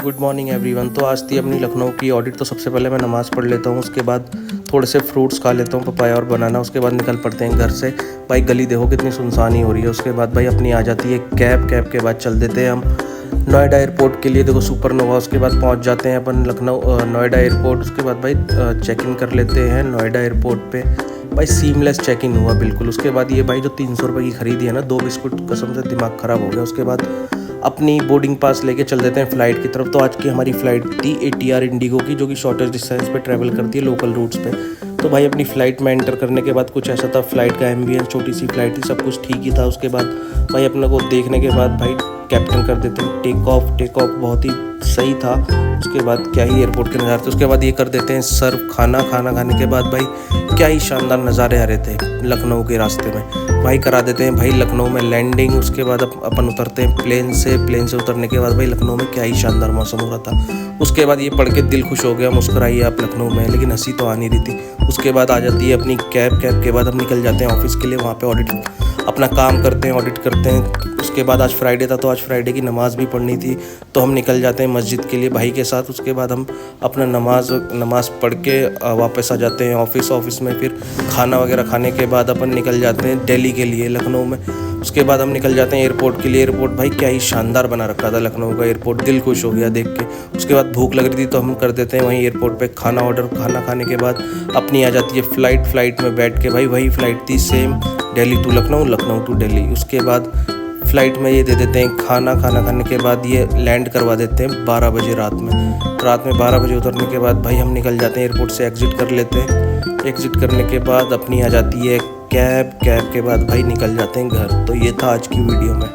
Good morning everyone. तो आज थी अपनी लखनऊ की ऑडिट। तो सबसे पहले मैं नमाज़ पढ़ लेता हूँ, उसके बाद थोड़े से फ्रूट्स खा लेता हूँ, पपाया और बनाना। उसके बाद निकल पड़ते हैं घर से। भाई गली देखो कितनी सुनसान ही हो रही है। उसके बाद भाई अपनी आ जाती है कैब के बाद चल देते हैं हम नोएडा एयरपोर्ट के लिए। देखो सुपरनोवा। उसके बाद पहुँच जाते हैं अपन लखनऊ नोएडा एयरपोर्ट। उसके बाद भाई चेक इन कर लेते हैं नोएडा एयरपोर्ट पे। भाई सीमलेस चेक इन हुआ बिल्कुल। उसके बाद ये भाई जो 300 रुपये की खरीदी है ना, 2 बिस्कुट, कसम से दिमाग ख़राब हो गया। उसके बाद अपनी बोर्डिंग पास लेके चल देते हैं फ़्लाइट की तरफ। तो आज की हमारी फ़्लाइट थी ATR इंडिगो की, जो कि शॉर्टेस्ट डिस्टेंस पे ट्रैवल करती है लोकल रूट्स पे। तो भाई अपनी फ़्लाइट में एंटर करने के बाद कुछ ऐसा था, फ़्लाइट का एम्बियंस, छोटी सी फ़्लाइट थी, सब कुछ ठीक ही था। उसके बाद भाई अपने को देखने के बाद भाई कैप्टन कर देते हैं टेक ऑफ बहुत ही सही था। उसके बाद क्या ही एयरपोर्ट के नज़ारे थे। उसके बाद ये कर देते हैं सर्व खाना खाने के बाद भाई क्या ही शानदार नज़ारे आ रहे थे लखनऊ के रास्ते में। भाई करा देते हैं भाई लखनऊ में लैंडिंग। उसके बाद अपन उतरते हैं प्लेन से उतरने के बाद भाई लखनऊ में क्या ही शानदार मौसम हो रहा था। उसके बाद ये पढ़ के दिल खुश हो गया, मुस्कुराइए आप लखनऊ में, लेकिन हंसी तो आ नहीं रही थी। उसके बाद आ जाती है अपनी कैब के बाद हम निकल जाते हैं ऑफिस के लिए। वहाँ पे ऑडिट अपना काम करते हैं, ऑडिट करते हैं। उसके बाद आज फ्राइडे था, तो आज फ्राइडे की नमाज़ भी पढ़नी थी, तो हम निकल जाते हैं मस्जिद के लिए भाई के साथ। उसके बाद हम अपना नमाज पढ़ के वापस आ जाते हैं ऑफिस में। फिर खाना वगैरह खाने के बाद अपन निकल जाते हैं दिल्ली के लिए लखनऊ में। उसके बाद हम निकल जाते हैं एयरपोर्ट के लिए। एयरपोर्ट भाई क्या ही शानदार बना रखा था लखनऊ का एयरपोर्ट, दिल खुश हो गया देख के। उसके बाद भूख लग रही थी, तो हम कर देते हैं वहीं एयरपोर्ट पे खाना ऑर्डर। खाना खाने के बाद अपनी आ जाती है फ़्लाइट में बैठ के। भाई वही फ़्लाइट थी same, Delhi to Lucknow, Lucknow to Delhi. उसके बाद फ़्लाइट में ये दे देते हैं खाना खाने के बाद ये लैंड करवा देते हैं 12 बजे रात में 12 बजे उतरने के बाद भाई हम निकल जाते हैं एयरपोर्ट से, एग्ज़िट कर लेते हैं। एग्ज़िट करने के बाद अपनी आ जाती है कैब के बाद भाई निकल जाते हैं घर। तो ये था आज की वीडियो में।